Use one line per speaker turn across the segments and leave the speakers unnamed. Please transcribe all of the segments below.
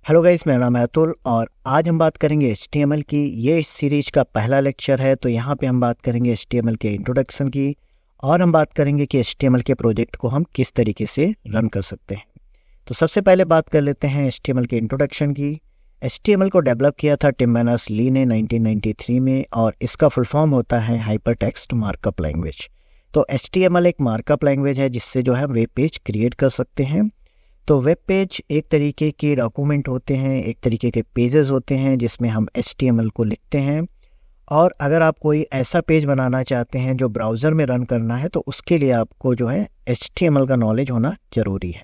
Hello guys, मेरा नाम है अतुल और आज हम बात करेंगे HTML की। ये इस सीरीज का पहला लेक्चर है, तो यहाँ पे हम बात करेंगे HTML के इंट्रोडक्शन की और हम बात करेंगे कि HTML के प्रोजेक्ट को हम किस तरीके से रन कर सकते हैं। तो सबसे पहले बात कर लेते हैं HTML के इंट्रोडक्शन की। HTML को डेवलप किया था टिम बर्नर्स-ली ने 1993 में और इसका फुल फॉर्म होता है हाइपर टेक्स्ट मार्कअप लैंग्वेज। तो HTML एक मार्कअप लैंग्वेज है जिससे जो है वेब पेज क्रिएट कर सकते हैं। तो वेब पेज एक तरीके के डॉक्यूमेंट होते हैं, एक तरीके के पेजेस होते हैं जिसमें हम HTML को लिखते हैं। और अगर आप कोई ऐसा पेज बनाना चाहते हैं जो ब्राउज़र में रन करना है तो उसके लिए आपको जो है HTML का नॉलेज होना ज़रूरी है।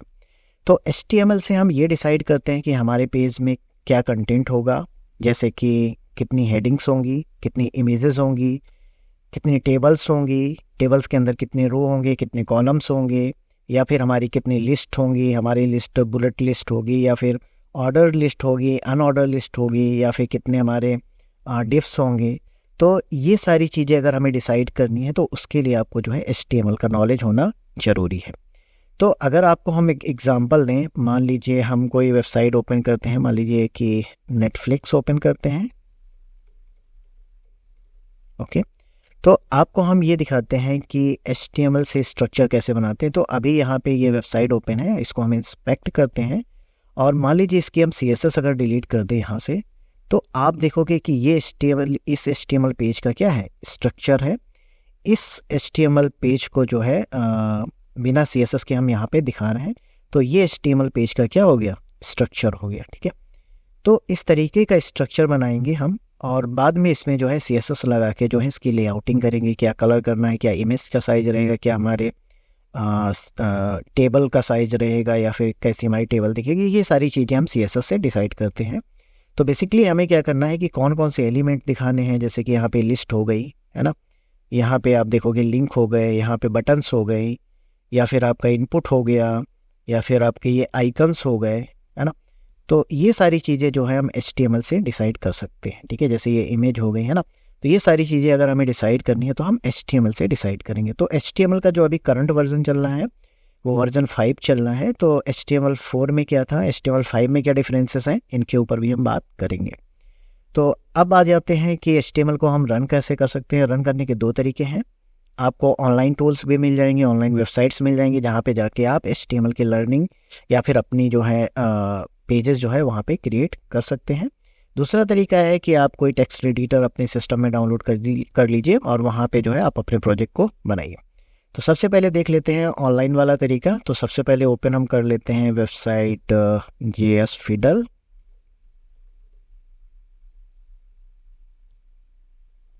तो HTML से हम ये डिसाइड करते हैं कि हमारे पेज में क्या कंटेंट होगा, जैसे कि कितनी हेडिंग्स होंगी, कितनी इमेजेस होंगी, कितनी टेबल्स होंगी, टेबल्स के अंदर कितने रो होंगे, कितने कॉलम्स होंगे, या फिर हमारी कितनी लिस्ट होंगी, हमारी लिस्ट बुलेट लिस्ट होगी या फिर ऑर्डर लिस्ट होगी, अनऑर्डर लिस्ट होगी, या फिर कितने हमारे डिफ्स होंगे। तो ये सारी चीज़ें अगर हमें डिसाइड करनी है तो उसके लिए आपको जो है HTML का नॉलेज होना ज़रूरी है। तो अगर आपको हम एक एग्ज़ाम्पल दें, मान लीजिए हम कोई वेबसाइट ओपन करते हैं, मान लीजिए कि नेटफ्लिक्स ओपन करते हैं। ओके, तो आपको हम ये दिखाते हैं कि HTML से स्ट्रक्चर कैसे बनाते हैं। तो अभी यहाँ पे ये वेबसाइट ओपन है, इसको हम इंस्पेक्ट करते हैं और मान लीजिए इसकी हम CSS अगर डिलीट कर दें यहाँ से, तो आप देखोगे कि ये इस HTML पेज का क्या है, स्ट्रक्चर है। इस HTML पेज को जो है बिना CSS के हम यहाँ पे दिखा रहे हैं, तो ये HTML पेज का क्या हो गया, स्ट्रक्चर हो गया। ठीक है, तो इस तरीके का स्ट्रक्चर बनाएंगे हम और बाद में इसमें जो है CSS लगा के जो है इसकी लेआउटिंग करेंगे, क्या कलर करना है, क्या इमेज का साइज़ रहेगा, क्या हमारे टेबल का साइज़ रहेगा, या फिर कैसी हमारी टेबल दिखेगी। ये सारी चीज़ें हम CSS से डिसाइड करते हैं। तो बेसिकली हमें क्या करना है कि कौन कौन से एलिमेंट दिखाने हैं, जैसे कि यहाँ पे लिस्ट हो गई है ना, यहाँ पे आप देखोगे लिंक हो गए, यहाँ पे बटन्स हो गए, या फिर आपका इनपुट हो गया, या फिर आपके ये आइकन्स हो गए, है ना। तो ये सारी चीज़ें जो है हम HTML से डिसाइड कर सकते हैं। ठीक है, जैसे ये इमेज हो गई है ना, तो ये सारी चीज़ें अगर हमें डिसाइड करनी है तो हम HTML से डिसाइड करेंगे। तो HTML का जो अभी करंट वर्जन चल रहा है वो वर्जन 5 चल रहा है। तो HTML 4 में क्या था, HTML 5 में क्या डिफरेंसेस हैं, इनके ऊपर भी हम बात करेंगे। तो अब आ जाते हैं कि HTML को हम रन कैसे कर सकते हैं। रन करने के दो तरीके हैं। आपको ऑनलाइन टूल्स भी मिल जाएंगे, ऑनलाइन वेबसाइट्स मिल जाएंगी जहाँ पे जाके आप HTML की लर्निंग या फिर अपनी जो है पेजेस जो है वहाँ पे क्रिएट कर सकते हैं। दूसरा तरीका है कि आप कोई टेक्स्ट एडिटर अपने सिस्टम में डाउनलोड कर लीजिए और वहाँ पे जो है आप अपने प्रोजेक्ट को बनाइए। तो सबसे पहले देख लेते हैं ऑनलाइन वाला तरीका। तो सबसे पहले ओपन हम कर लेते हैं वेबसाइट JS Fiddle।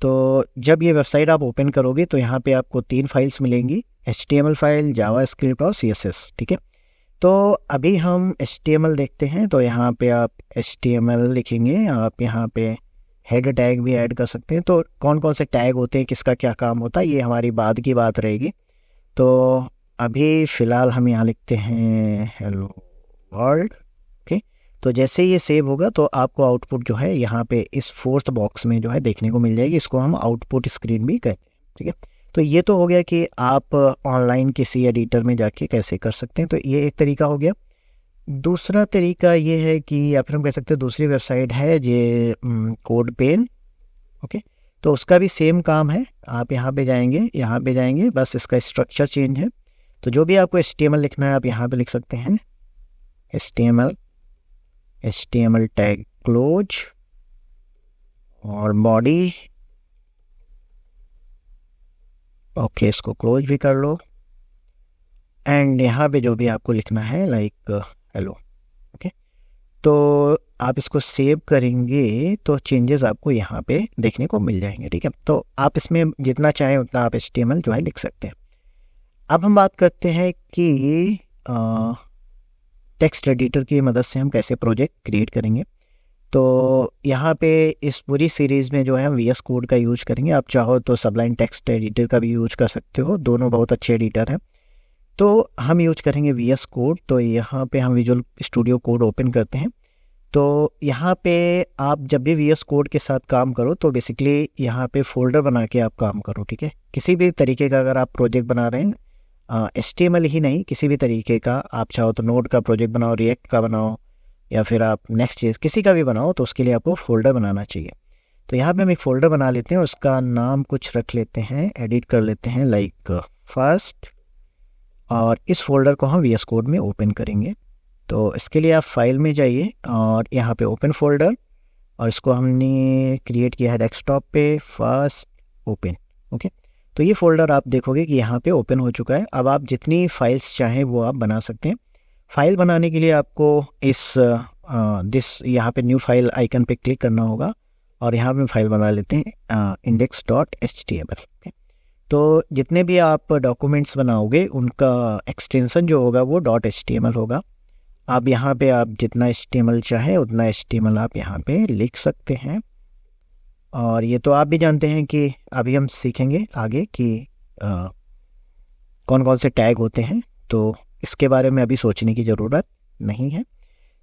तो जब ये वेबसाइट आप ओपन करोगे तो यहाँ पे आपको 3 फाइल्स मिलेंगी, HTML फाइल, जावास्क्रिप्ट और CSS। ठीक है, तो अभी हम HTML देखते हैं। तो यहाँ पे आप HTML लिखेंगे, आप यहाँ पे हेड टैग भी ऐड कर सकते हैं। तो कौन कौन से टैग होते हैं, किसका क्या काम होता है, ये हमारी बाद की बात रहेगी। तो अभी फ़िलहाल हम यहाँ लिखते हैं हेलो वर्ल्ड। ओके, तो जैसे ये सेव होगा तो आपको आउटपुट जो है यहाँ पे इस फोर्थ बॉक्स में जो है देखने को मिल जाएगी। इसको हम आउटपुट स्क्रीन भी कहते हैं। ठीक है, तो ये तो हो गया कि आप ऑनलाइन किसी एडिटर में जाके कैसे कर सकते हैं। तो ये एक तरीका हो गया। दूसरा तरीका ये है कि या फिर हम कह सकते हैं दूसरी वेबसाइट है ये कोड पेन। ओके, तो उसका भी सेम काम है। आप यहाँ पे जाएंगे, बस इसका स्ट्रक्चर चेंज है। तो जो भी आपको HTML लिखना है आप यहाँ पे लिख सकते हैं, HTML टैग क्लोज और बॉडी। ओके, इसको क्लोज भी कर लो एंड यहाँ पे जो भी आपको लिखना है लाइक हेलो। ओके, तो आप इसको सेव करेंगे तो चेंजेस आपको यहाँ पे देखने को मिल जाएंगे। ठीक है, तो आप इसमें जितना चाहें उतना आप HTML जो है लिख सकते हैं। अब हम बात करते हैं कि टेक्स्ट एडिटर की मदद से हम कैसे प्रोजेक्ट क्रिएट करेंगे। तो यहाँ पे इस पूरी सीरीज़ में जो है हम VS कोड का यूज करेंगे। आप चाहो तो सबलाइन टेक्स्ट एडिटर का भी यूज कर सकते हो, दोनों बहुत अच्छे एडिटर हैं। तो हम यूज करेंगे VS कोड। तो यहाँ पे हम विजुअल स्टूडियो कोड ओपन करते हैं। तो यहाँ पे आप जब भी VS कोड के साथ काम करो तो बेसिकली यहाँ पे फोल्डर बना के आप काम करो। ठीक है, किसी भी तरीके का अगर आप प्रोजेक्ट बना रहे हैं, HTML ही नहीं किसी भी तरीके का, आप चाहो तो नोड का प्रोजेक्ट बनाओ, रिएक्ट का बनाओ, या फिर आप नेक्स्ट चीज़ किसी का भी बनाओ, तो उसके लिए आपको फ़ोल्डर बनाना चाहिए। तो यहाँ पे हम एक फ़ोल्डर बना लेते हैं, उसका नाम कुछ रख लेते हैं, एडिट कर लेते हैं लाइक फर्स्ट, और इस फोल्डर को हम VS कोड में ओपन करेंगे। तो इसके लिए आप फाइल में जाइए और यहाँ पे ओपन फोल्डर, और इसको हमने क्रिएट किया है डेस्कटॉप पे, फर्स्ट ओपन। ओके, तो ये फोल्डर आप देखोगे कि यहाँ पे ओपन हो चुका है। अब आप जितनी फाइल्स चाहें वो आप बना सकते हैं। फाइल बनाने के लिए आपको इस यहाँ पे न्यू फाइल आइकन पे क्लिक करना होगा, और यहाँ पे फाइल बना लेते हैं index.html। तो जितने भी आप डॉक्यूमेंट्स बनाओगे उनका एक्सटेंशन जो होगा वो .html होगा। आप यहाँ पे आप जितना HTML चाहे उतना HTML आप यहाँ पे लिख सकते हैं। और ये तो आप भी जानते हैं कि अभी हम सीखेंगे आगे कि कौन कौन से टैग होते हैं, तो इसके बारे में अभी सोचने की ज़रूरत नहीं है।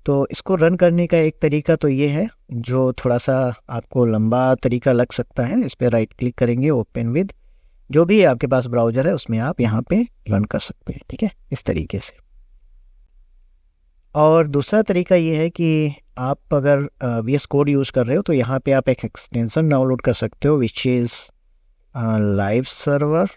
तो इसको रन करने का एक तरीका तो ये है, जो थोड़ा सा आपको लंबा तरीका लग सकता है। इस पर राइट क्लिक करेंगे, ओपन विद, जो भी आपके पास ब्राउज़र है उसमें आप यहाँ पे रन कर सकते हैं, ठीक है, इस तरीके से। और दूसरा तरीका ये है कि आप अगर VS कोड यूज़ कर रहे हो तो यहाँ पे आप एक एक्सटेंशन डाउनलोड कर सकते हो, विच इज़ लाइव सर्वर,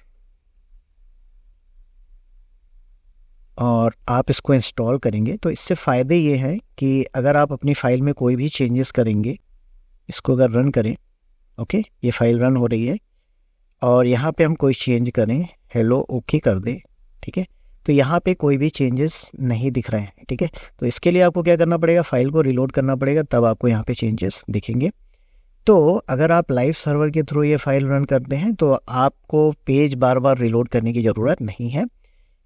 और आप इसको इंस्टॉल करेंगे। तो इससे फ़ायदे ये हैं कि अगर आप अपनी फ़ाइल में कोई भी चेंजेस करेंगे, इसको अगर रन करें, ओके, ये फ़ाइल रन हो रही है, और यहाँ पे हम कोई चेंज करें, हेलो ओके कर दें, ठीक है, तो यहाँ पे कोई भी चेंजेस नहीं दिख रहे हैं, ठीक है। तो इसके लिए आपको क्या करना पड़ेगा, फ़ाइल को रिलोड करना पड़ेगा, तब आपको यहाँ पे चेंजेस दिखेंगे। तो अगर आप लाइव सर्वर के थ्रू ये फाइल रन करते हैं तो आपको पेज बार बार रिलोड करने की ज़रूरत नहीं है।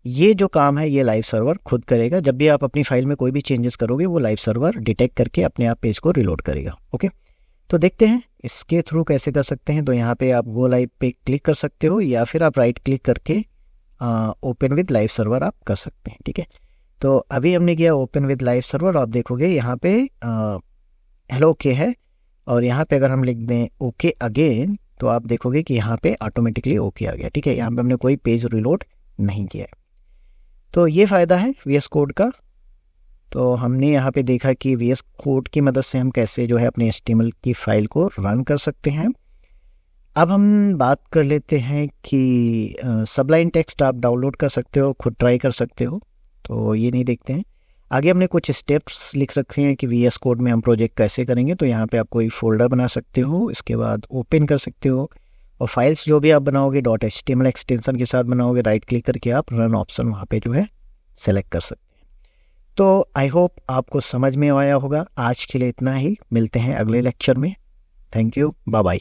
ये जो काम है ये लाइव सर्वर खुद करेगा। जब भी आप अपनी फ़ाइल में कोई भी चेंजेस करोगे वो लाइव सर्वर डिटेक्ट करके अपने आप पेज को रिलोड करेगा। ओके, तो देखते हैं इसके थ्रू कैसे कर सकते हैं। तो यहाँ पे आप गो लाइव पे क्लिक कर सकते हो, या फिर आप राइट क्लिक करके ओपन विद लाइव सर्वर आप कर सकते हैं, ठीक है। तो अभी हमने किया ओपन विद लाइव सर्वर, आप देखोगे यहाँ पे हेलो ओके है, और यहाँ पे अगर हम लिख दें ओके अगेन, तो आप देखोगे कि यहाँ पे ऑटोमेटिकली ओके आ गया, ठीक है। यहाँ पे हमने कोई पेज रिलोड नहीं किया है। तो ये फ़ायदा है VS कोड का। तो हमने यहाँ पे देखा कि VS कोड की मदद से हम कैसे जो है अपने HTML की फ़ाइल को रन कर सकते हैं। अब हम बात कर लेते हैं कि सबलाइन टेक्स्ट आप डाउनलोड कर सकते हो, खुद ट्राई कर सकते हो, तो ये नहीं देखते हैं। आगे हमने कुछ स्टेप्स लिख सकते हैं कि VS कोड में हम प्रोजेक्ट कैसे करेंगे। तो यहाँ पे आप कोई फोल्डर बना सकते हो, इसके बाद ओपन कर सकते हो, और फाइल्स जो भी आप बनाओगे .html एक्सटेंशन के साथ बनाओगे, राइट क्लिक करके आप रन ऑप्शन वहाँ पे जो है सेलेक्ट कर सकते हैं। तो आई होप आपको समझ में आया होगा। आज के लिए इतना ही, मिलते हैं अगले लेक्चर में। Thank you, bye bye.